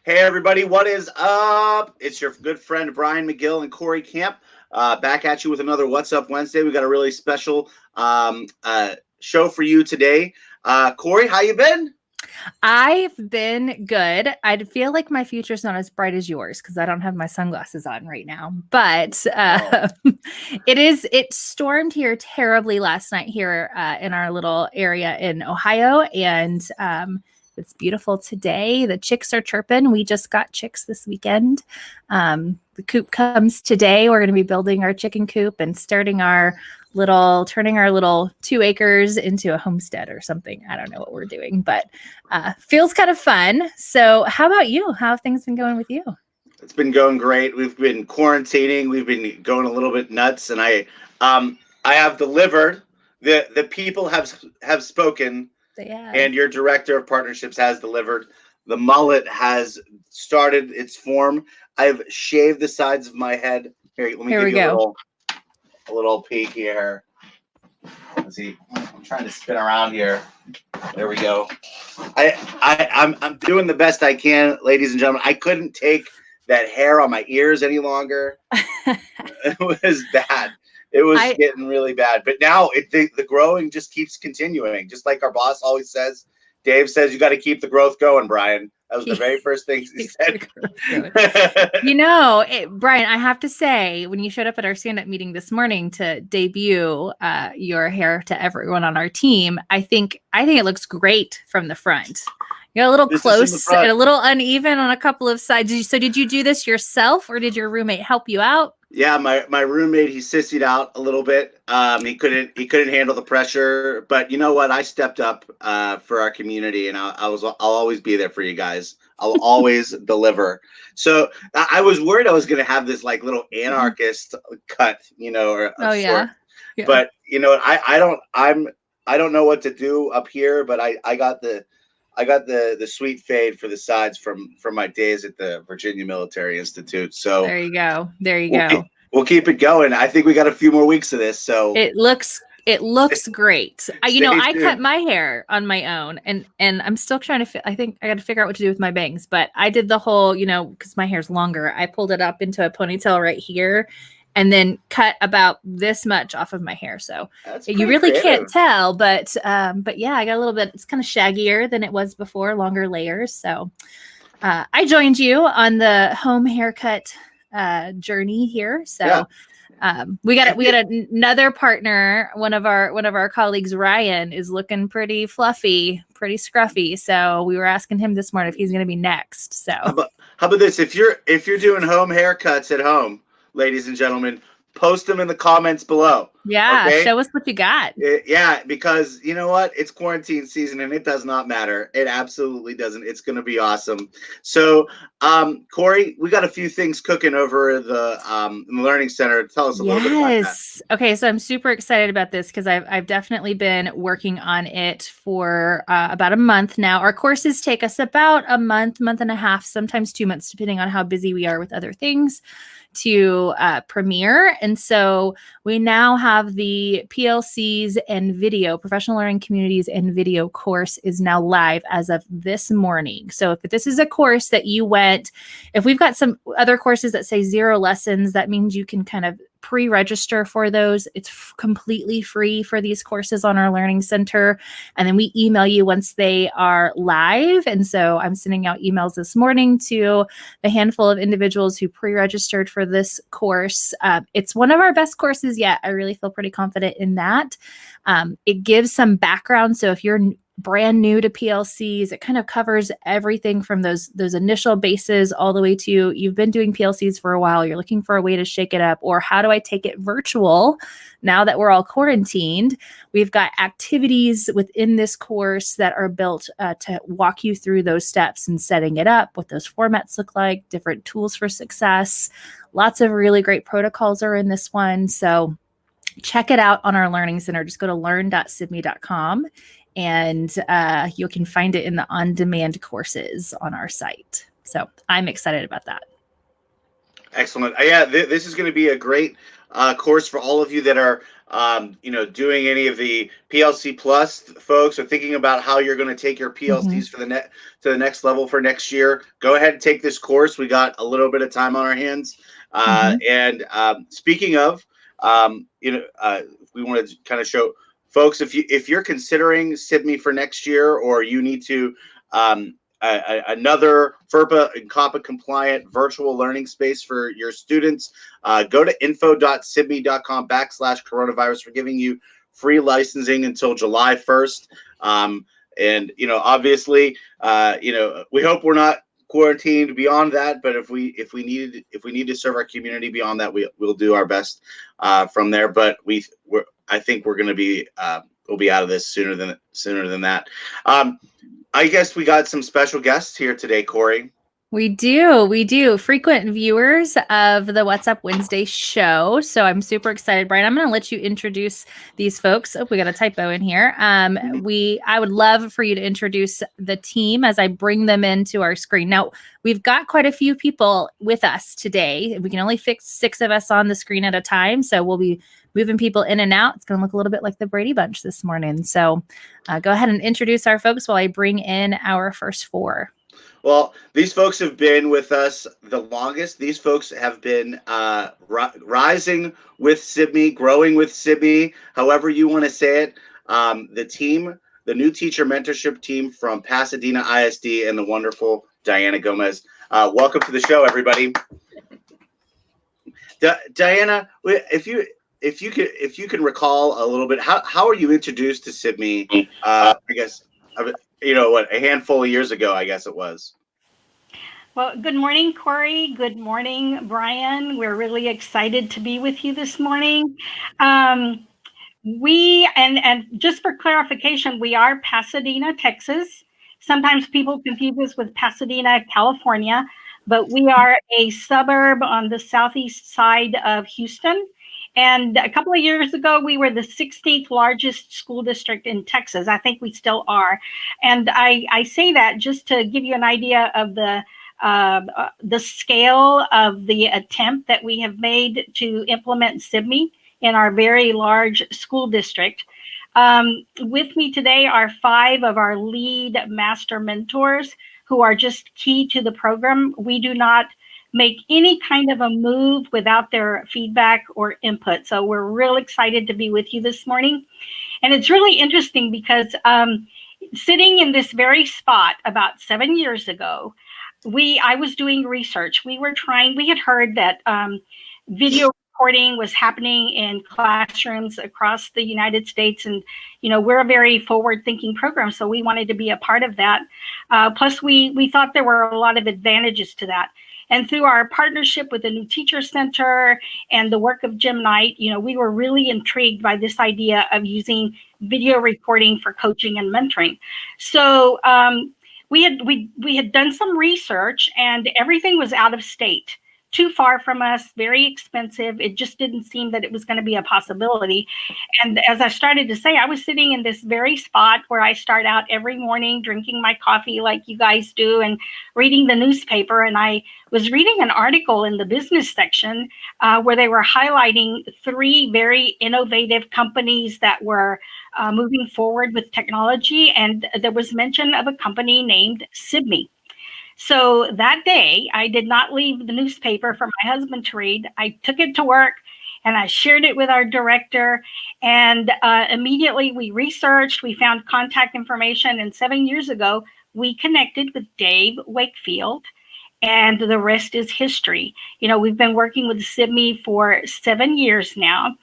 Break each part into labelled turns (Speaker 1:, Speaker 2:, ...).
Speaker 1: Hey everybody, what is up? It's your good friend Brian McGill and Cory Camp back at you with another What's Up Wednesday. We got a really special show for you today. Cory, how you been?
Speaker 2: I've been good. I feel like my future's not as bright as yours because I don't have my sunglasses on right now. But it stormed here terribly last night here in our little area in Ohio, and it's beautiful today. The chicks are chirping. We just got chicks this weekend. The coop comes today. We're going to be building our chicken coop and turning our little 2 acres into a homestead or something. I don't know what we're doing, but feels kind of fun. So how about you? How have things been going with you?
Speaker 1: It's been going great. We've been quarantining. We've been going a little bit nuts, and I have delivered. The people have spoken, and your director of partnerships has delivered. The mullet has started its form. I've shaved the sides of my head. Here, let me give you a little peek here. Let's see. I'm trying to spin around here. There we go. I'm doing the best I can, ladies and gentlemen. I couldn't take that hair on my ears any longer. It was bad. It was getting really bad. But now the growing just keeps continuing. Just like our boss always says, Dave says, you got to keep the growth going, Brian. That was the very first thing he said.
Speaker 2: Brian, I have to say, when you showed up at our stand-up meeting this morning to debut your hair to everyone on our team, I think it looks great from the front. You're a little close and a little uneven on a couple of sides. So did you do this yourself, or did your roommate help you out?
Speaker 1: Yeah, my roommate, he sissied out a little bit. He couldn't handle the pressure, but you know what? I stepped up for our community, and I'll always be there for you guys. I'll always deliver. So I was worried I was going to have this like little anarchist cut, or sort. Yeah. But I don't know what to do up here, but I got the sweet fade for the sides from my days at the Virginia Military Institute. So
Speaker 2: there you go.
Speaker 1: We'll keep it going. I think we got a few more weeks of this. So
Speaker 2: it looks great. I cut my hair on my own, and I'm still trying to. I think I got to figure out what to do with my bangs. But I did the whole, because my hair's longer. I pulled it up into a ponytail right here, and then cut about this much off of my hair. So you really can't tell, but yeah, I got a little bit. It's kind of shaggier than it was before, longer layers. So I joined you on the home haircut journey here. So we got another partner. One of our colleagues, Ryan, is looking pretty fluffy, pretty scruffy. So we were asking him this morning if he's going to be next. So
Speaker 1: how about this? If you're doing home haircuts at home, ladies and gentlemen, post them in the comments below.
Speaker 2: Yeah, okay? Show us what you got.
Speaker 1: Because you know what? It's quarantine season, and it does not matter. It absolutely doesn't. It's going to be awesome. So, Cory, we got a few things cooking over in the Learning Center. Tell us a little bit about that.
Speaker 2: Okay, so I'm super excited about this because I've definitely been working on it for about a month now. Our courses take us about a month and a half, sometimes 2 months, depending on how busy we are with other things, to premiere. And so we now have the PLCs and video, Professional Learning Communities and Video course is now live as of this morning. So if this is a course that you went, if we've got some other courses that say 0 lessons, that means you can kind of pre-register for those. It's completely free for these courses on our Learning Center. And then we email you once they are live. And so I'm sending out emails this morning to the handful of individuals who pre-registered for this course. It's one of our best courses yet. I really feel pretty confident in that. It gives some background. So if you're brand new to PLCs, it kind of covers everything from those initial bases all the way to you've been doing PLCs for a while, you're looking for a way to shake it up, or how do I take it virtual now that we're all quarantined? We've got activities within this course that are built to walk you through those steps and setting it up, what those formats look like, different tools for success. Lots of really great protocols are in this one. So check it out on our Learning Center. Just go to learn.sibme.com. And you can find it in the on-demand courses on our site. So I'm excited about that.
Speaker 1: Excellent. Yeah, this is going to be a great course for all of you that are doing any of the PLC Plus folks, or thinking about how you're going to take your PLCs for to the next level for next year, go ahead and take this course. We got a little bit of time on our hands. And speaking of, we want to kind of show folks, if you're considering SIBME for next year, or you need to another FERPA and COPPA compliant virtual learning space for your students, go to info.sibme.com/coronavirus. We're giving you free licensing until July 1st. And obviously, we hope we're not quarantined beyond that, but if we need to serve our community beyond that, we'll do our best from there. But I think we're going to be we'll be out of this sooner than that. I guess we got some special guests here today, Cory.
Speaker 2: We do. Frequent viewers of the What's Up Wednesday show. So I'm super excited, Brian. I'm going to let you introduce these folks. Oh, we got a typo in here. I would love for you to introduce the team as I bring them into our screen. Now, we've got quite a few people with us today. We can only fit 6 of us on the screen at a time. So we'll be moving people in and out. It's going to look a little bit like the Brady Bunch this morning. So go ahead and introduce our folks while I bring in our first 4.
Speaker 1: Well, these folks have been with us the longest. These folks have been rising with SIBME, growing with SIBME, however you want to say it. The new teacher mentorship team from Pasadena ISD, and the wonderful Diana Gomez. Welcome to the show, everybody. Diana, if you can recall a little bit, how are you introduced to SIBME? I guess a handful of years ago, I guess it was.
Speaker 3: Well, good morning, Cory. Good morning, Brian. We're really excited to be with you this morning. And just for clarification, we are Pasadena, Texas. Sometimes people confuse us with Pasadena, California, but we are a suburb on the southeast side of Houston. And a couple of years ago, we were the 16th largest school district in Texas. I think we still are. And I say that just to give you an idea of the scale of the attempt that we have made to implement SIBME in our very large school district. With me today are 5 of our lead master mentors who are just key to the program. We do not make any kind of a move without their feedback or input. So we're real excited to be with you this morning. And it's really interesting because sitting in this very spot about 7 years ago, I was doing research. We had heard that video recording was happening in classrooms across the United States. And, we're a very forward-thinking program, so we wanted to be a part of that. Plus, we thought there were a lot of advantages to that. And through our partnership with the New Teacher Center and the work of Jim Knight, we were really intrigued by this idea of using video recording for coaching and mentoring. So we had done some research, and everything was out of state, too far from us, very expensive. It just didn't seem that it was going to be a possibility. And as I started to say, I was sitting in this very spot where I start out every morning drinking my coffee like you guys do and reading the newspaper. And I was reading an article in the business section where they were highlighting 3 very innovative companies that were moving forward with technology. And there was mention of a company named SIBME. So that day, I did not leave the newspaper for my husband to read. I took it to work and I shared it with our director. And immediately we researched, we found contact information. And 7 years ago, we connected with Dave Wakefield, and the rest is history. We've been working with SIBME for 7 years now.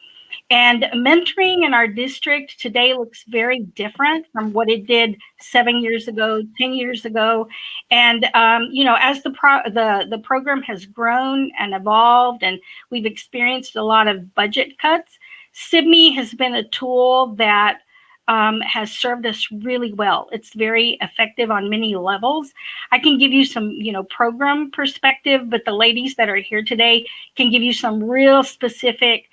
Speaker 3: And mentoring in our district today looks very different from what it did 7 years ago, 10 years ago. And, as the program has grown and evolved, and we've experienced a lot of budget cuts, SIBME has been a tool that has served us really well. It's very effective on many levels. I can give you some, program perspective, but the ladies that are here today can give you some real specific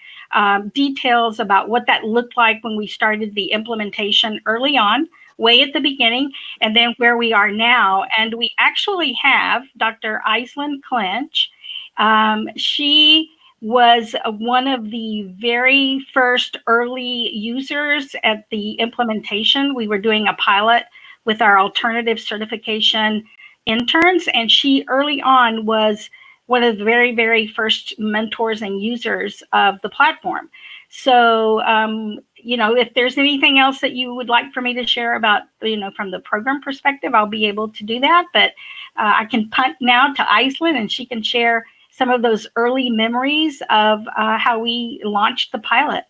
Speaker 3: details about what that looked like when we started the implementation early on, way at the beginning, and then where we are now. And we actually have Dr. Aislinn Clinch. She was one of the very first early users at the implementation. We were doing a pilot with our alternative certification interns, and she early on was one of the very, very first mentors and users of the platform. So, if there's anything else that you would like for me to share about, from the program perspective, I'll be able to do that. But I can punt now to Iceland, and she can share some of those early memories of how we launched the pilot.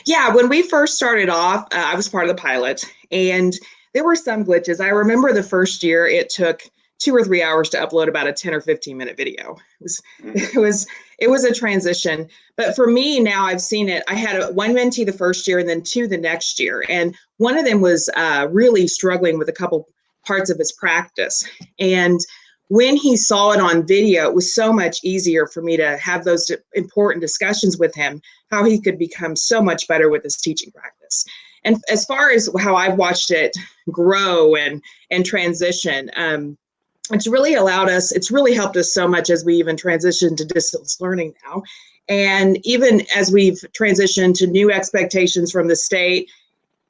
Speaker 4: Yeah, when we first started off, I was part of the pilot, and there were some glitches. I remember the first year it took 2 or 3 hours to upload about a 10 or 15 minute video. It was a transition. But for me now, I've seen it. I had one mentee the first year and then 2 the next year. And one of them was really struggling with a couple parts of his practice. And when he saw it on video, it was so much easier for me to have those important discussions with him, how he could become so much better with his teaching practice. And as far as how I've watched it grow and transition, it's really it's really helped us so much as we even transition to distance learning now. And even as we've transitioned to new expectations from the state,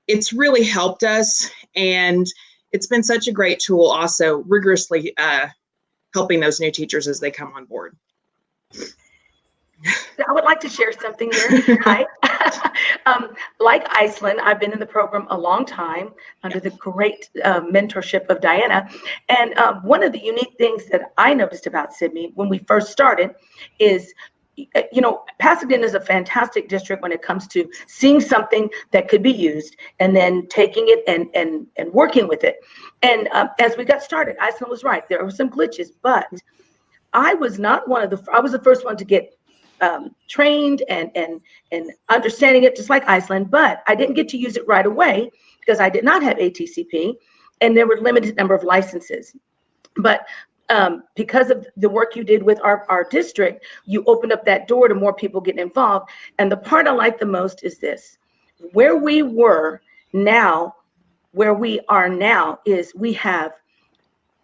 Speaker 4: it's really helped us. And it's been such a great tool also rigorously helping those new teachers as they come on board.
Speaker 5: I would like to share something here. Hi. Like Iceland, I've been in the program a long time under the great mentorship of Diana. And one of the unique things that I noticed about Sydney when we first started is, Pasadena is a fantastic district when it comes to seeing something that could be used and then taking it and working with it. And as we got started, Iceland was right. There were some glitches, but I was not I was the first one to get trained and understanding it just like Iceland, but I didn't get to use it right away because I did not have ATCP and there were limited number of licenses. But because of the work you did with our district, you opened up that door to more people getting involved. And the part I like the most is this: where we are now is we have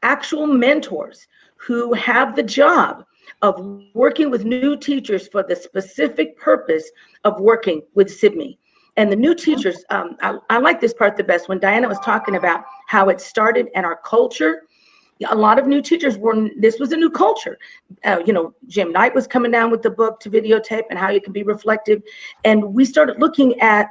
Speaker 5: actual mentors who have the job of working with new teachers for the specific purpose of working with SIBME. And the new teachers, I like this part the best when Diana was talking about how it started and our culture. A lot of new teachers this was a new culture. Jim Knight was coming down with the book to videotape and how you can be reflective. And we started looking at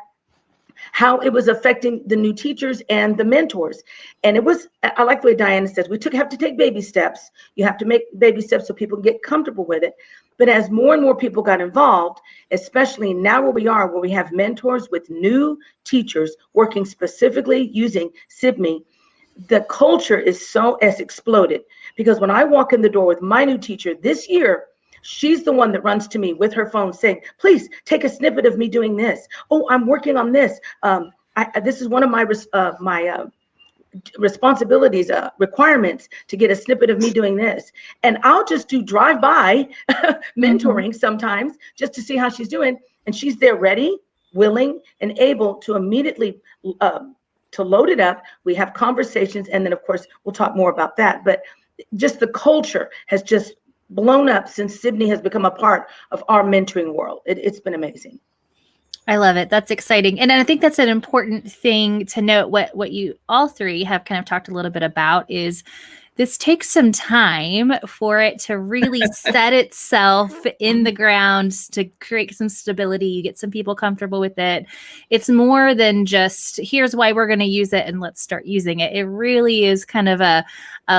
Speaker 5: how it was affecting the new teachers and the mentors. And I like the way Diana says, we have to take baby steps. You have to make baby steps so people can get comfortable with it. But as more and more people got involved, especially now where we have mentors with new teachers working specifically using SIBME, the culture has exploded. Because when I walk in the door with my new teacher this year, she's the one that runs to me with her phone saying, please take a snippet of me doing this. Oh, I'm working on this. This is one of my responsibilities, requirements to get a snippet of me doing this. And I'll just do drive-by mentoring sometimes just to see how she's doing. And she's there ready, willing, and able to immediately to load it up. We have conversations. And then, of course, we'll talk more about that. But just the culture has just blown up since SIBME has become a part of our mentoring world. It's been amazing.
Speaker 2: I love it. That's exciting. And I think that's an important thing to note. What you all three have kind of talked a little bit about is this takes some time for it to really set itself in the ground, to create some stability. You get some people comfortable with it. It's more than just, here's why we're going to use it and let's start using it. It really is kind of a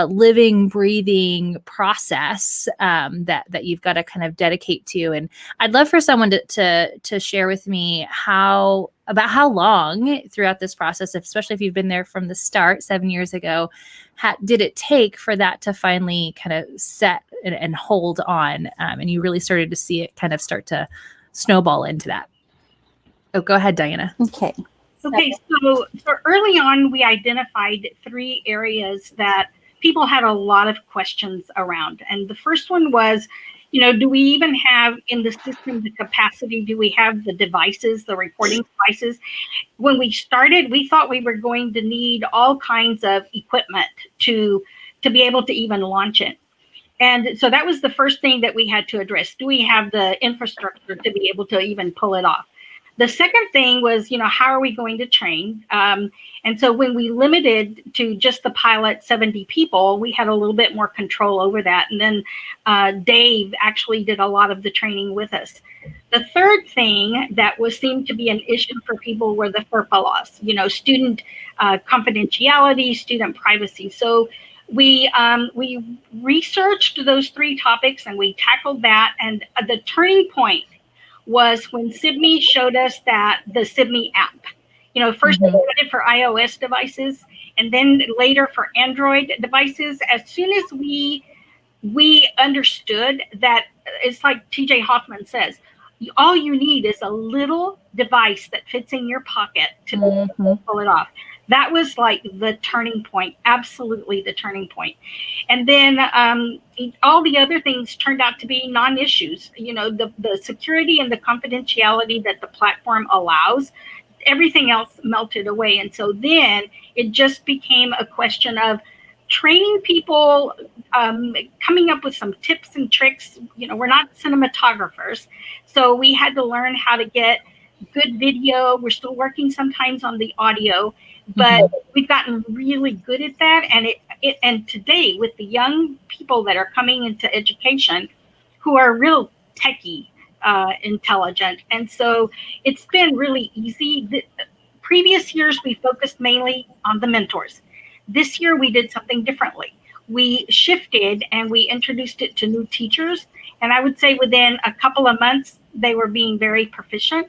Speaker 2: living, breathing process that you've got to kind of dedicate to. And I'd love for someone to share with me how long throughout this process, especially if you've been there from the start 7 years ago, did it take for that to finally kind of set and hold on, and you really started to see it kind of start to snowball into that? Oh, go ahead, Diana.
Speaker 3: Okay, so early on, we identified 3 areas that people had a lot of questions around. And the first one was, do we even have in the system the capacity? Do we have the devices, the recording devices? When we started, we thought we were going to need all kinds of equipment to be able to even launch it. And so that was the first thing that we had to address. Do we have the infrastructure to be able to even pull it off? The second thing was, how are we going to train? And so when we limited to just the pilot 70 people, we had a little bit more control over that. And then Dave actually did a lot of the training with us. The third thing that seemed to be an issue for people were the FERPA laws, student confidentiality, student privacy. So we researched those three topics and we tackled that. And the turning point was when SIBME showed us that the SIBME app, first they did it for iOS devices and then later for Android devices. As soon as we understood that, it's like TJ Hoffman says, all you need is a little device that fits in your pocket to pull it off. That was like the turning point, absolutely the turning point. And then all the other things turned out to be non-issues. The security and the confidentiality that the platform allows, everything else melted away. And so then it just became a question of training people, coming up with some tips and tricks. We're not cinematographers, so we had to learn how to get good video. We're still working sometimes on the audio, but we've gotten really good at that. And today, with the young people that are coming into education, who are real techie intelligent, and so it's been really easy. The previous years we focused mainly on the mentors. This year we did something differently. We shifted and we introduced it to new teachers. And I would say within a couple of months, they were being very proficient.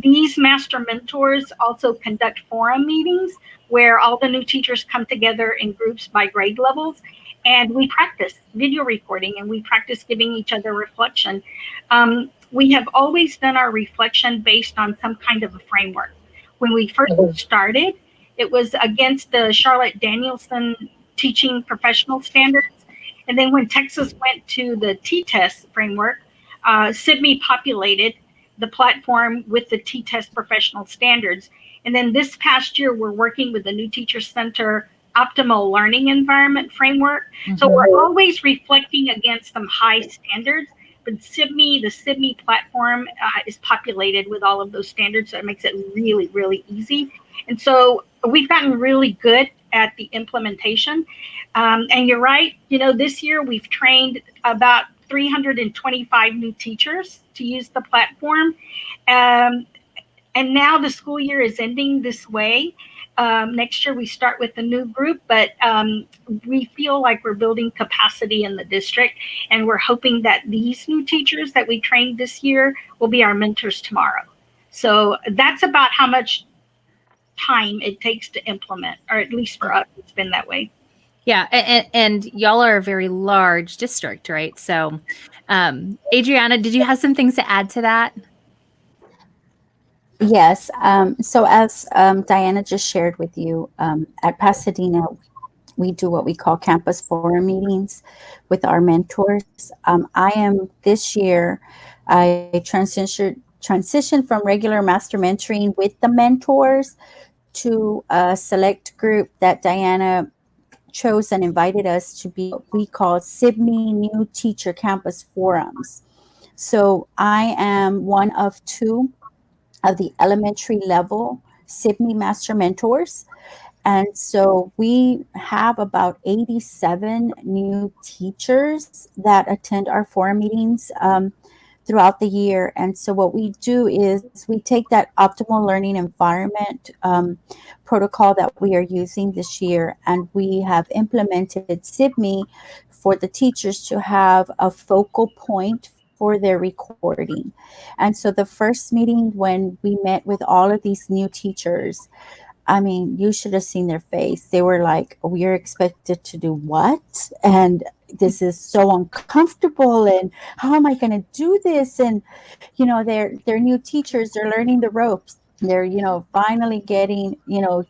Speaker 3: These master mentors also conduct forum meetings where all the new teachers come together in groups by grade levels. And we practice video recording and we practice giving each other reflection. We have always done our reflection based on some kind of a framework. When we first started, it was against the Charlotte Danielson teaching professional standards. And then when Texas went to the T-test framework, SIBME populated the platform with the T-test professional standards. And then this past year, we're working with the New Teacher Center optimal learning environment framework. So we're always reflecting against some high standards. But the SIBME platform is populated with all of those standards. So it makes it really, really easy. And so we've gotten really good at the implementation. And you're right, this year we've trained about 325 new teachers to use the platform. And now the school year is ending this way. Next year we start with a new group, but we feel like we're building capacity in the district, and we're hoping that these new teachers that we trained this year will be our mentors tomorrow. So that's about how much time it takes to implement, or at least for us, it's been that way.
Speaker 2: Yeah, and y'all are a very large district, right? So, Adriana, did you have some things to add to that?
Speaker 6: Yes. So as Diana just shared with you, at Pasadena, we do what we call campus forum meetings with our mentors. This year, I transitioned from regular master mentoring with the mentors to a select group that Diana chose and invited us to be what we call SIBME New Teacher Campus Forums. So I am one of two of the elementary level SIBME Master Mentors. And so we have about 87 new teachers that attend our forum meetings throughout the year. And so what we do is we take that optimal learning environment protocol that we are using this year, and we have implemented SIBME for the teachers to have a focal point for their recording. And so the first meeting when we met with all of these new teachers, I mean, you should have seen their face. They were like, we're expected to do what? And this is so uncomfortable. And how am I going to do this? And, they're new teachers. They're learning the ropes. They're, finally getting,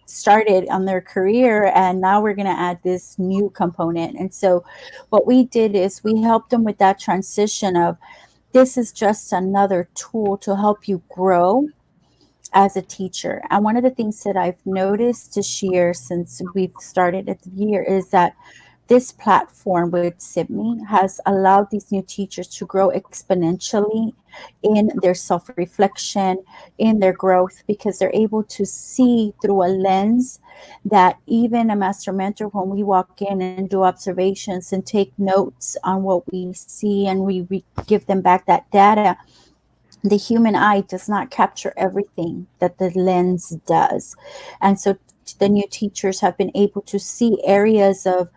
Speaker 6: started on their career. And now we're going to add this new component. And so what we did is we helped them with that transition of, this is just another tool to help you grow as a teacher. And one of the things that I've noticed this year since we've started at the year is that this platform with SIBME has allowed these new teachers to grow exponentially in their self-reflection, in their growth, because they're able to see through a lens that even a master mentor, when we walk in and do observations and take notes on what we see and we give them back that data, the human eye does not capture everything that the lens does. And so the new teachers have been able to see areas of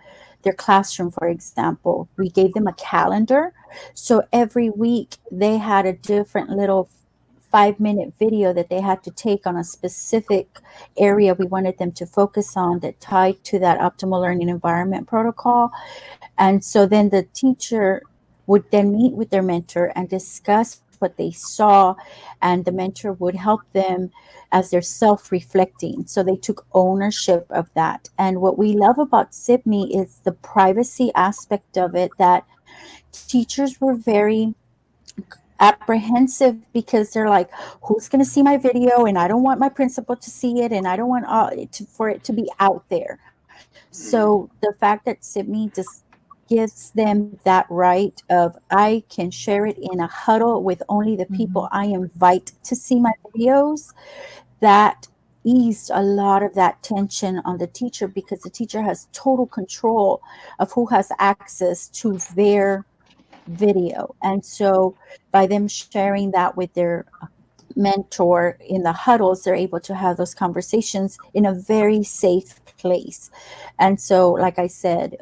Speaker 6: their classroom. For example, we gave them a calendar. So every week they had a different little 5-minute video that they had to take on a specific area we wanted them to focus on that tied to that optimal learning environment protocol. And so then the teacher would then meet with their mentor and discuss what they saw, and the mentor would help them as they're self-reflecting. So they took ownership of that. And what we love about SIBME is the privacy aspect of it, that teachers were very apprehensive because they're like, who's going to see my video? And I don't want my principal to see it, and I don't want for it to be out there. So the fact that SIBME just gives them that right of, I can share it in a huddle with only the people I invite to see my videos, that eased a lot of that tension on the teacher, because the teacher has total control of who has access to their video. And so by them sharing that with their mentor in the huddles, they're able to have those conversations in a very safe place. And so, like I said,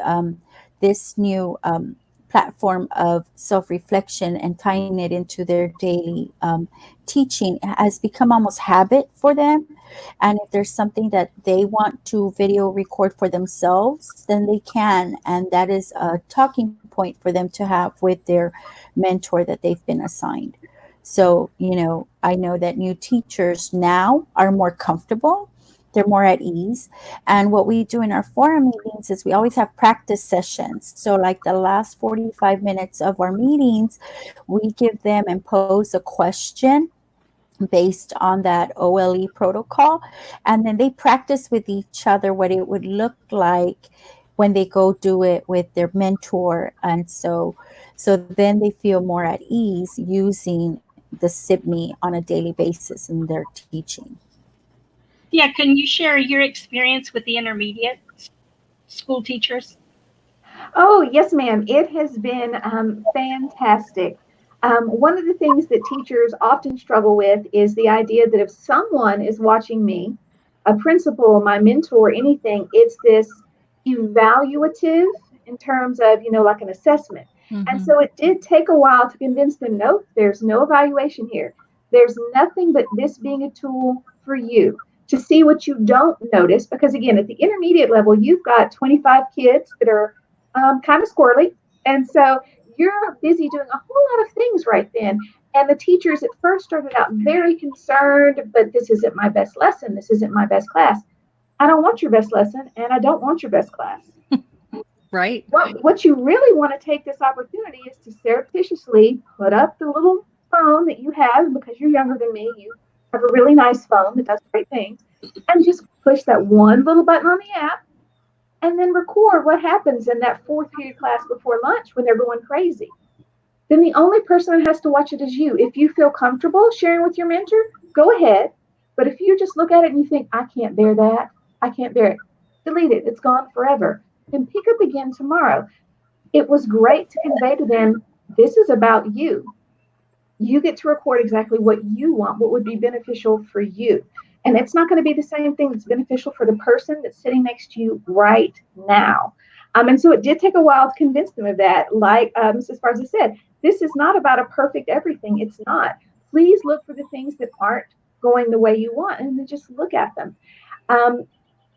Speaker 6: this new platform of self-reflection and tying it into their daily teaching has become almost habit for them. And if there's something that they want to video record for themselves, then they can. And that is a talking point for them to have with their mentor that they've been assigned. So, I know that new teachers now are more comfortable. They're more at ease. And what we do in our forum meetings is we always have practice sessions. So like the last 45 minutes of our meetings, we give them and pose a question based on that OLE protocol. And then they practice with each other what it would look like when they go do it with their mentor. And so then they feel more at ease using the SIBME on a daily basis in their teaching.
Speaker 3: Yeah, can you share your experience with the intermediate school teachers?
Speaker 7: Oh, yes, ma'am. It has been fantastic. One of the things that teachers often struggle with is the idea that if someone is watching me, a principal, my mentor, anything, it's this evaluative in terms of, like an assessment. And so it did take a while to convince them, no, there's no evaluation here. There's nothing but this being a tool for you to see what you don't notice. Because again, at the intermediate level, you've got 25 kids that are kind of squirrely. And so you're busy doing a whole lot of things right then. And the teachers at first started out very concerned, but this isn't my best lesson. This isn't my best class. I don't want your best lesson, and I don't want your best class.
Speaker 2: Right.
Speaker 7: What you really want to take this opportunity is to surreptitiously put up the little phone that you have, because you're younger than me. You have a really nice phone that does great things, and just push that one little button on the app, and then record what happens in that fourth period class before lunch when they're going crazy. Then the only person that has to watch it is you. If you feel comfortable sharing with your mentor, go ahead. But if you just look at it and you think, I can't bear that, I can't bear it, delete it. It's gone forever. Then pick up again tomorrow. It was great to convey to them, this is about you. You get to record exactly what you want, what would be beneficial for you. And it's not going to be the same thing that's beneficial for the person that's sitting next to you right now. And so it did take a while to convince them of that. Like Mrs. Farzi said, this is not about a perfect everything. It's not. Please look for the things that aren't going the way you want, and then just look at them.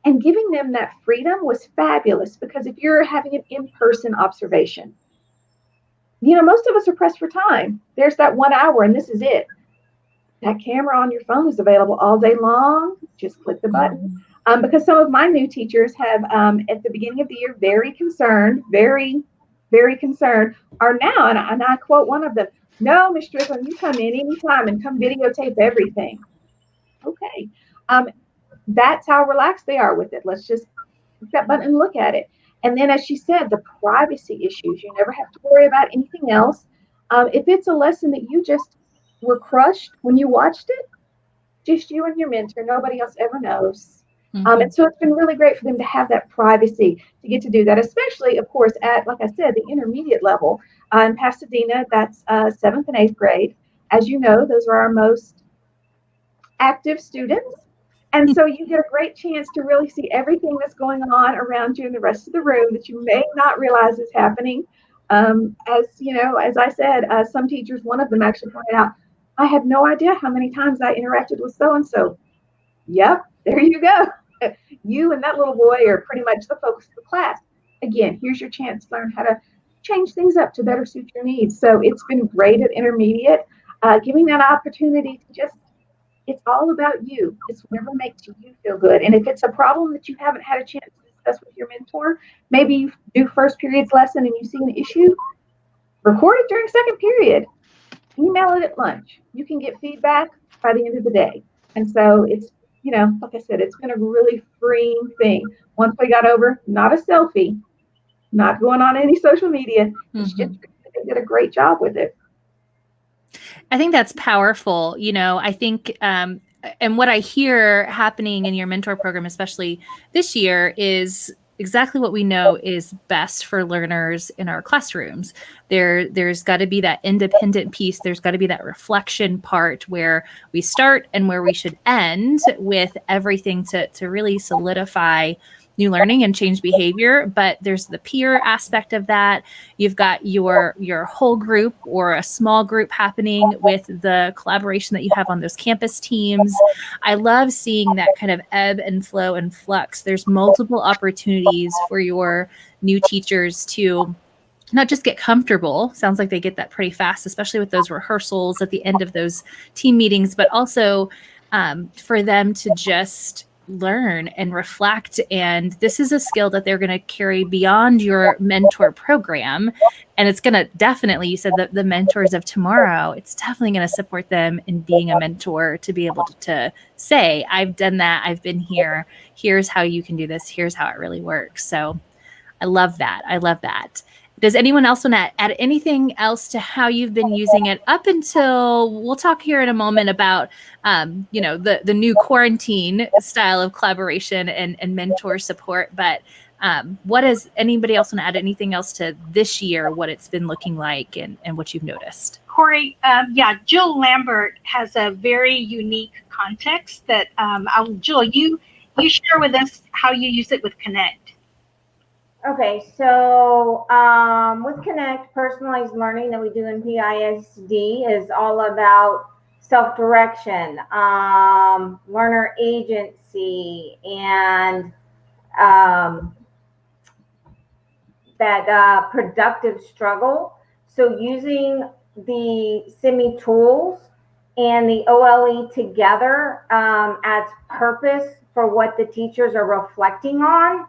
Speaker 7: And giving them that freedom was fabulous, because if you're having an in-person observation, most of us are pressed for time. There's that 1 hour, and this is it. That camera on your phone is available all day long. Just click the button. Because some of my new teachers have, at the beginning of the year, very concerned, very, very concerned, are now, and I quote one of them, no, Ms. Strickland, you come in anytime and come videotape everything. Okay. That's how relaxed they are with it. Let's just click that button and look at it. And then, as she said, the privacy issues, you never have to worry about anything else. If it's a lesson that you just were crushed when you watched it, just you and your mentor, nobody else ever knows. And so it's been really great for them to have that privacy, to get to do that, especially, of course, at, like I said, the intermediate level. In Pasadena, that's 7th and 8th grade. As you know, those are our most active students. And so you get a great chance to really see everything that's going on around you in the rest of the room that you may not realize is happening. As you know, as I said, some teachers, one of them actually pointed out, I had no idea how many times I interacted with so-and-so. Yep, there you go. You and that little boy are pretty much the focus of the class. Again, here's your chance to learn how to change things up to better suit your needs. So it's been great at intermediate, giving that opportunity to just, it's all about you. It's whatever makes you feel good. And if it's a problem that you haven't had a chance to discuss with your mentor, maybe you do first period's lesson and you see an issue, record it during second period, email it at lunch. You can get feedback by the end of the day. And so it's, you know, like I said, it's been a really freeing thing. Once we got over, not a selfie, not going on any social media, it's just, they did a great job with it.
Speaker 2: I think that's powerful. You know, I think, and what I hear happening in your mentor program, especially this year, is exactly what we know is best for learners in our classrooms. There's got to be that independent piece. There's got to be that reflection part where we start and where we should end with everything to really solidify new learning and change behavior. But there's the peer aspect of that. You've got your whole group or a small group happening with the collaboration that you have on those campus teams. I love seeing that kind of ebb and flow and flux. There's multiple opportunities for your new teachers to not just get comfortable. Sounds like they get that pretty fast, especially with those rehearsals at the end of those team meetings, but also for them to just learn and reflect. And this is a skill that they're going to carry beyond your mentor program. And it's going to definitely, you said that the mentors of tomorrow, it's definitely going to support them in being a mentor to be able to say, I've done that. I've been here. Here's how you can do this. Here's how it really works. So I love that. I love that. Does anyone else want to add anything else to how you've been using it up until, we'll talk here in a moment about, you know, the new quarantine style of collaboration and mentor support. But what does anybody else want to add anything else to this year, what it's been looking like and what you've noticed?
Speaker 3: Cory, yeah, Jill Lambert has a very unique context that, Jill, you share with us how you use it with Connect.
Speaker 8: Okay, so with Connect, personalized learning that we do in PISD is all about self-direction, learner agency, and that productive struggle. So using the SIMI tools and the OLE together adds purpose for what the teachers are reflecting on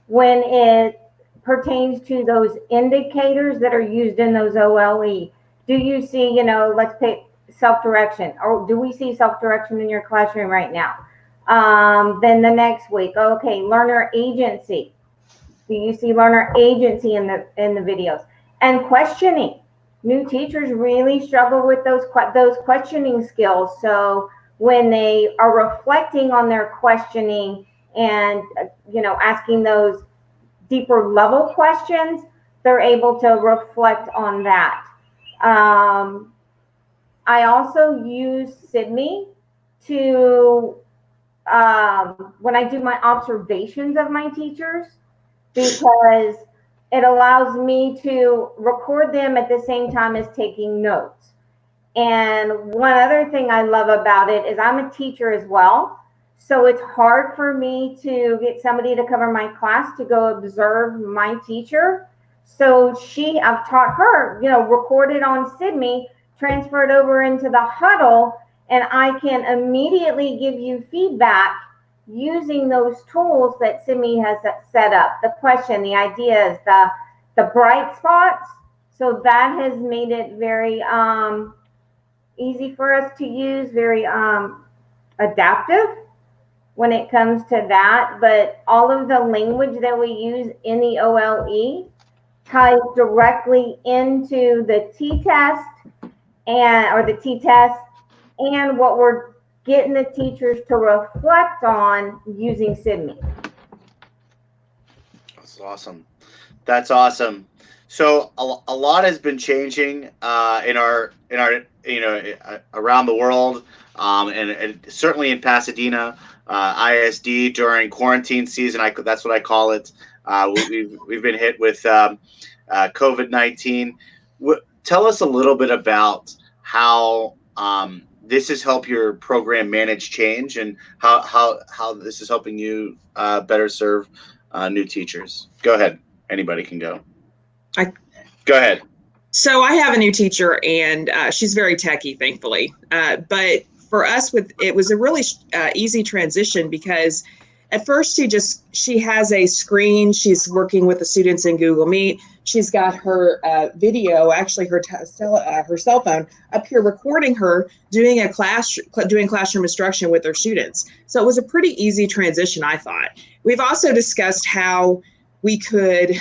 Speaker 8: when it pertains to those indicators that are used in those OLE. Do you see, you know, let's pick self-direction, or do we see self-direction in your classroom right now? Then the next week, okay, learner agency. Do you see learner agency in the videos? And questioning. New teachers really struggle with those questioning skills. So when they are reflecting on their questioning and, you know, asking those deeper level questions, they're able to reflect on that. I also use SIDME to, when I do my observations of my teachers, because it allows me to record them at the same time as taking notes. And one other thing I love about it is I'm a teacher as well. So it's hard for me to get somebody to cover my class to go observe my teacher. So I've taught her, you know, recorded on SIDME, transferred over into the huddle, and I can immediately give you feedback using those tools that SIMI has set up, the question, the ideas, the bright spots. So that has made it very easy for us to use, very adaptive. when it comes to that, but all of the language that we use in the OLE ties directly into the t-test or the t-test and what we're getting the teachers to reflect on using SIDME.
Speaker 1: That's awesome. That's awesome. So a lot has been changing in our around the world, and certainly in Pasadena ISD during quarantine season. That's what I call it. We've been hit with COVID-19. Tell us a little bit about how this has helped your program manage change, and how this is helping you better serve new teachers. Go ahead. Anybody can go. Go ahead.
Speaker 4: So I have a new teacher, and she's very techie, thankfully. But for us, it was a really easy transition, because at first she has a screen. She's working with the students in Google Meet. She's got her video, actually her cell phone up here, recording her doing classroom instruction with her students. So it was a pretty easy transition, I thought. We've also discussed how we could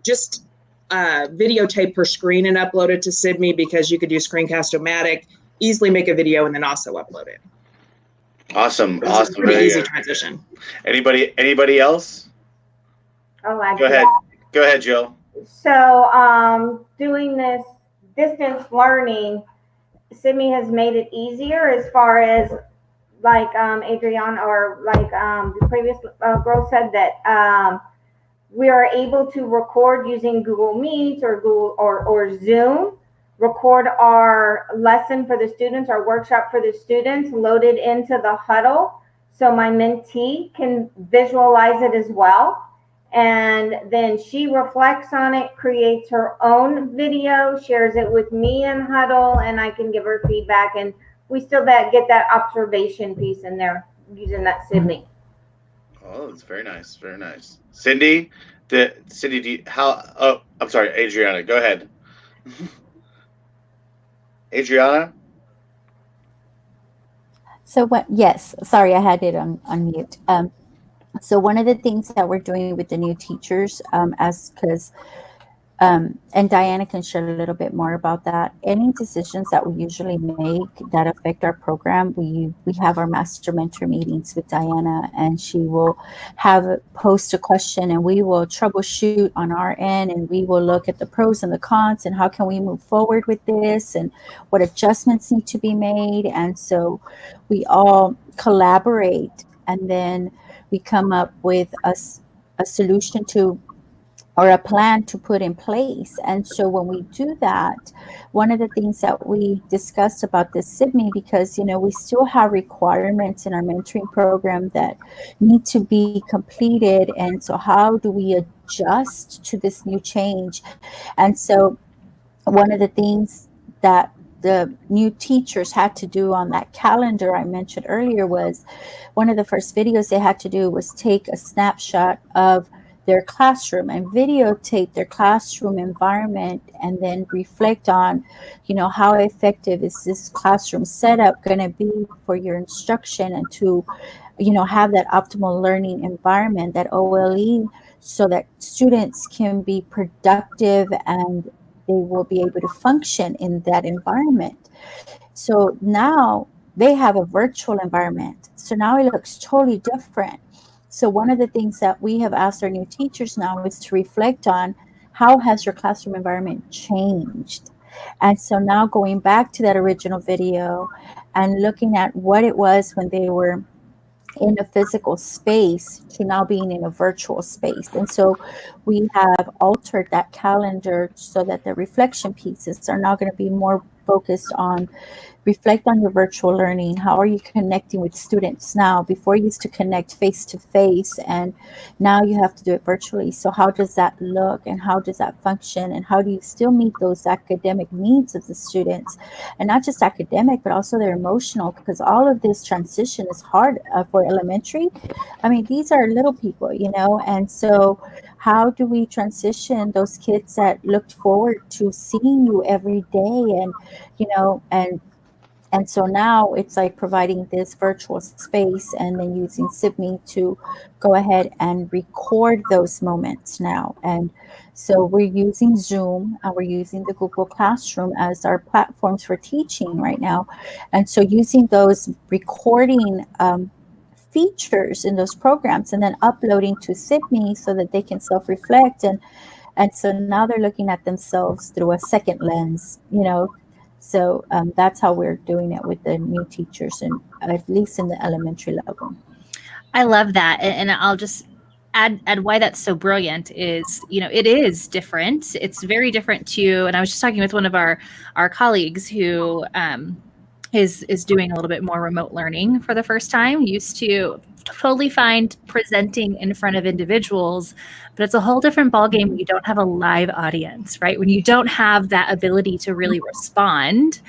Speaker 4: just videotape her screen and upload it to SIDME, because you could do Screencast-O-Matic, easily make a video and then also upload it.
Speaker 1: Awesome.
Speaker 4: It was a pretty easy transition.
Speaker 1: Anybody else?
Speaker 8: Oh, I
Speaker 1: Go ahead. Go ahead, Jill.
Speaker 8: So doing this distance learning, SIDME has made it easier as far as like Adriana or like the previous girl said, that we are able to record using Google Meet or Google or Zoom, record our lesson for the students, our workshop for the students, load it into the huddle so my mentee can visualize it as well. And then she reflects on it, creates her own video, shares it with me in huddle, and I can give her feedback. And we still get that observation piece in there using that SIDME.
Speaker 1: Oh, that's very nice. Very nice. Cindy, I'm sorry, Adriana, go ahead. Adriana?
Speaker 6: So yes, sorry, I had it on mute. So one of the things that we're doing with the new teachers, and Diana can share a little bit more about that. Any decisions that we usually make that affect our program, we have our master mentor meetings with Diana, and she will post a question, and we will troubleshoot on our end, and we will look at the pros and the cons, and how can we move forward with this, and what adjustments need to be made. And so we all collaborate, and then we come up with a solution or a plan to put in place. And so when we do that, one of the things that we discussed about this SIDME, because we still have requirements in our mentoring program that need to be completed, and so how do we adjust to this new change? And so one of the things that the new teachers had to do on that calendar I mentioned earlier was, one of the first videos they had to do was take a snapshot of their classroom and videotape their classroom environment, and then reflect on, how effective is this classroom setup going to be for your instruction, and to, have that optimal learning environment, that OLE, so that students can be productive and they will be able to function in that environment. So now they have a virtual environment. So now it looks totally different. So one of the things that we have asked our new teachers now is to reflect on, how has your classroom environment changed? And so now going back to that original video and looking at what it was when they were in a physical space to now being in a virtual space. And so we have altered that calendar so that the reflection pieces are now going to be more focused on, reflect on your virtual learning. How are you connecting with students now? Before you used to connect face to face, and now you have to do it virtually. So how does that look, and how does that function, and how do you still meet those academic needs of the students? And not just academic, but also their emotional, because all of this transition is hard for elementary. I mean, these are little people, and so how do we transition those kids that looked forward to seeing you every day, and And so now it's like providing this virtual space and then using SIBME to go ahead and record those moments now. And so we're using Zoom and we're using the Google Classroom as our platforms for teaching right now. And so using those recording features in those programs and then uploading to SIBME so that they can self-reflect. And so now they're looking at themselves through a second lens, you know. So that's how we're doing it with the new teachers, and at least in the elementary level.
Speaker 2: I love that. And I'll just add why that's so brilliant is, you know, it is different. It's very different to, and I was just talking with one of our colleagues who is doing a little bit more remote learning for the first time. Used to totally fine presenting in front of individuals, but it's a whole different ballgame when you don't have a live audience, right? When you don't have that ability to really respond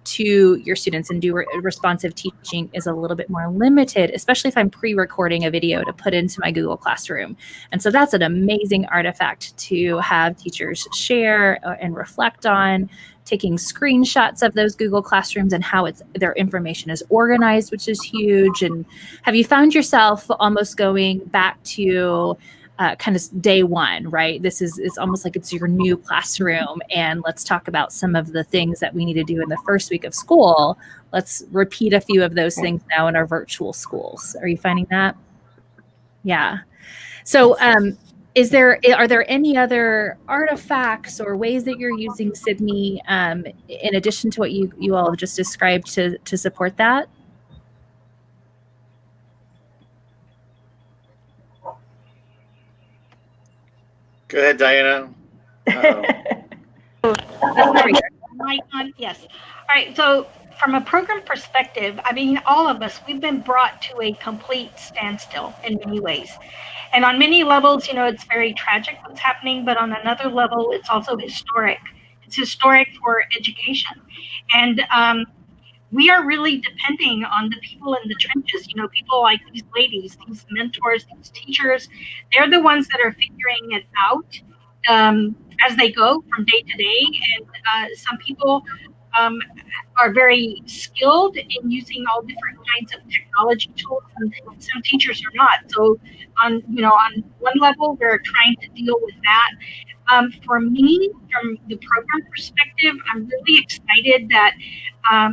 Speaker 2: to your students and do responsive teaching is a little bit more limited, especially if I'm pre-recording a video to put into my Google Classroom. And so that's an amazing artifact to have teachers share and reflect on, taking screenshots of those Google Classrooms and how their information is organized, which is huge. And have you found yourself almost going back to kind of day one, right? It's almost like it's your new classroom, and let's talk about some of the things that we need to do in the first week of school. Let's repeat a few of those things now in our virtual schools. Are you finding that? Yeah. So are there any other artifacts or ways that you're using SIBME in addition to what you all have just described to support that?
Speaker 1: Go ahead, Diana.
Speaker 3: Yes. All right. So from a program perspective, I mean, all of us, we've been brought to a complete standstill in many ways. And on many levels, you know, it's very tragic what's happening, but on another level, it's also historic. It's historic for education. And we are really depending on the people in the trenches, you know, people like these ladies, these mentors, these teachers. They're the ones that are figuring it out as they go from day to day. And some people are very skilled in using all different kinds of technology tools, and some teachers are not. So on one level, we're trying to deal with that. For me, from the program perspective, I'm really excited that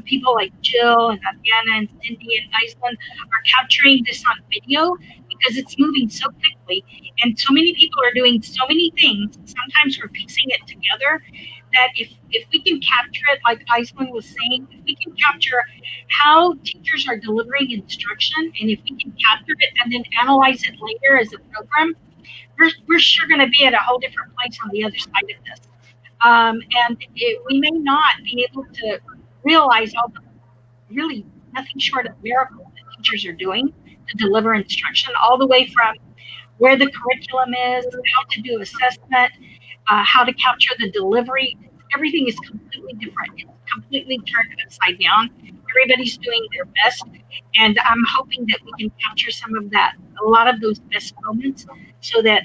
Speaker 3: people like Jill and Diana and Cindy and Iceland are capturing this on video, because it's moving so quickly and so many people are doing so many things. Sometimes we're piecing it together, that if we can capture it, like Iceland was saying, if we can capture how teachers are delivering instruction, and if we can capture it and then analyze it later as a program, we're sure going to be at a whole different place on the other side of this. We may not be able to realize all the really nothing short of miracles that teachers are doing to deliver instruction, all the way from where the curriculum is, how to do assessment, how to capture the delivery. Everything is completely different. It's completely turned upside down. Everybody's doing their best. And I'm hoping that we can capture some of that, a lot of those best moments, so that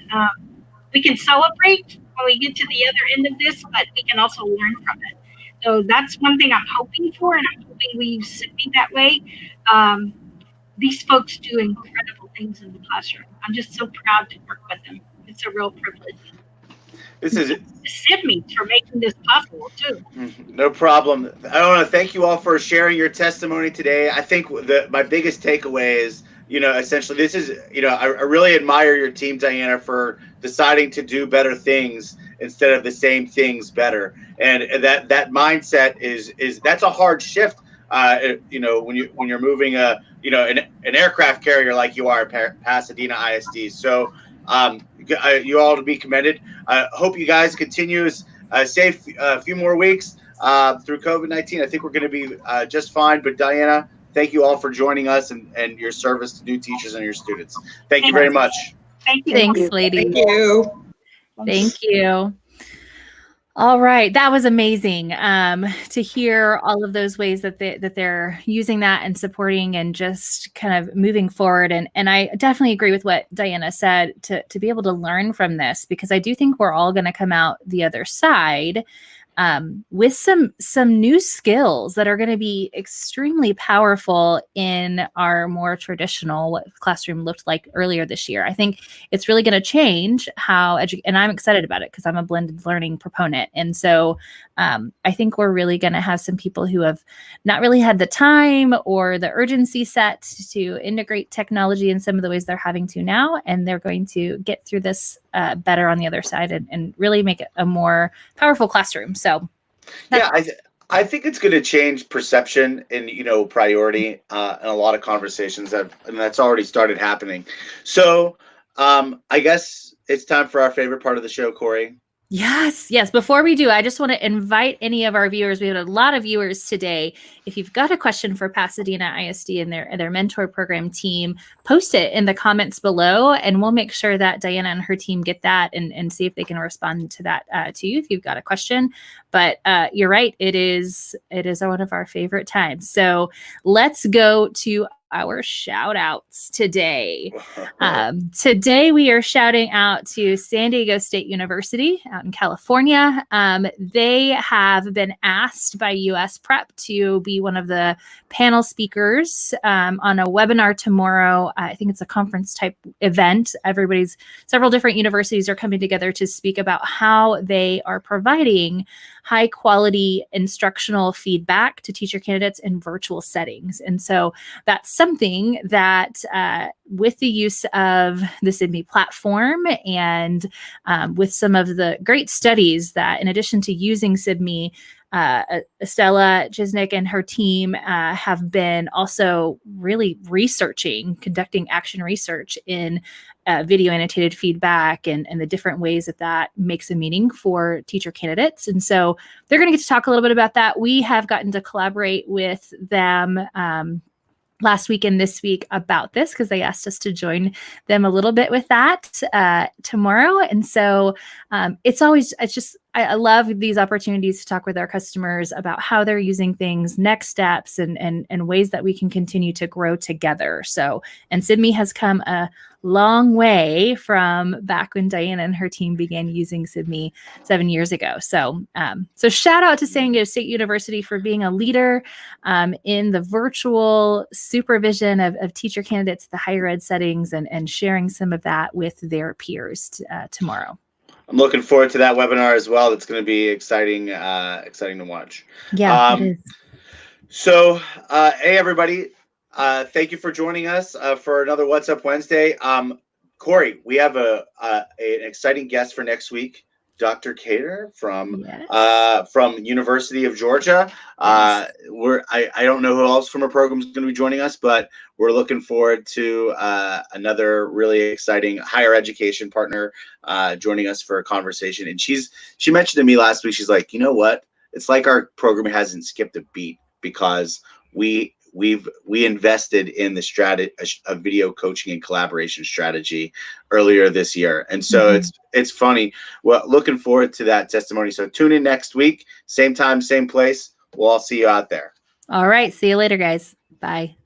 Speaker 3: we can celebrate when we get to the other end of this, but we can also learn from it. So that's one thing I'm hoping for, and I'm hoping we use SIBME that way. These folks do incredible things in the classroom. I'm just so proud to work with them. It's a real privilege.
Speaker 1: This is
Speaker 3: SIBME for making this possible too.
Speaker 1: No problem. I want to thank you all for sharing your testimony today. I think my biggest takeaway is, you know, essentially this is, you know, I really admire your team, Diana, for deciding to do better things instead of the same things better. And that mindset is that's a hard shift. You know, when you're moving an aircraft carrier like you are at Pasadena ISD. So you all to be commended. I hope you guys continue safe a few more weeks through COVID-19. I think we're going to be just fine. But Diana, thank you all for joining us and your service to new teachers and your students. Thank you very much.
Speaker 3: Thank you.
Speaker 2: Thanks, ladies.
Speaker 4: Thank you.
Speaker 2: Thank you. All right, that was amazing to hear all of those ways that they're using that and supporting and just kind of moving forward. And I definitely agree with what Diana said, to be able to learn from this, because I do think we're all going to come out the other side with some new skills that are going to be extremely powerful in our more traditional what classroom looked like earlier this year. I think it's really going to change how and I'm excited about it because I'm a blended learning proponent. And so I think we're really going to have some people who have not really had the time or the urgency set to integrate technology in some of the ways they're having to now, and they're going to get through this better on the other side and really make it a more powerful classroom. So
Speaker 1: yeah, I think it's going to change perception and, priority in a lot of conversations and that's already started happening. So I guess it's time for our favorite part of the show, Cory.
Speaker 2: Yes. Before we do, I just want to invite any of our viewers. We have a lot of viewers today. If you've got a question for Pasadena ISD and their mentor program team, post it in the comments below, and we'll make sure that Diana and her team get that and see if they can respond to that to you if you've got a question. But you're right. It is one of our favorite times. So let's go to our shout outs today. Today we are shouting out to San Diego State University out in California. They have been asked by US Prep to be one of the panel speakers on a webinar tomorrow. I think it's a conference type event. Several different universities are coming together to speak about how they are providing high quality instructional feedback to teacher candidates in virtual settings. And so that's something that with the use of the SIDME platform and with some of the great studies that in addition to using SIDME, Estella Chisnick and her team have been also really conducting action research in video annotated feedback and the different ways that makes a meaning for teacher candidates. And so they're going to get to talk a little bit about that. We have gotten to collaborate with them last week and this week about this because they asked us to join them a little bit with that tomorrow. And so I love these opportunities to talk with our customers about how they're using things, next steps, and ways that we can continue to grow together. So, and SIDME has come a long way from back when Diana and her team began using SIDME 7 years ago. So, so shout out to San Diego State University for being a leader in the virtual supervision of teacher candidates at the higher ed settings and sharing some of that with their peers tomorrow.
Speaker 1: I'm looking forward to that webinar as well. It's going to be exciting to watch.
Speaker 2: Yeah, it is.
Speaker 1: So, hey, everybody. Thank you for joining us for another What's Up Wednesday. Cory, we have an exciting guest for next week, Dr. Cater from University of Georgia. Yes. I don't know who else from our program is going to be joining us, but we're looking forward to another really exciting higher education partner joining us for a conversation. And she mentioned to me last week, she's like, you know what? It's like our program hasn't skipped a beat because we invested in the strategy of video coaching and collaboration strategy earlier this year. And so it's funny. Well, looking forward to that testimony. So tune in next week, same time, same place. We'll all see you out there.
Speaker 2: All right. See you later, guys. Bye.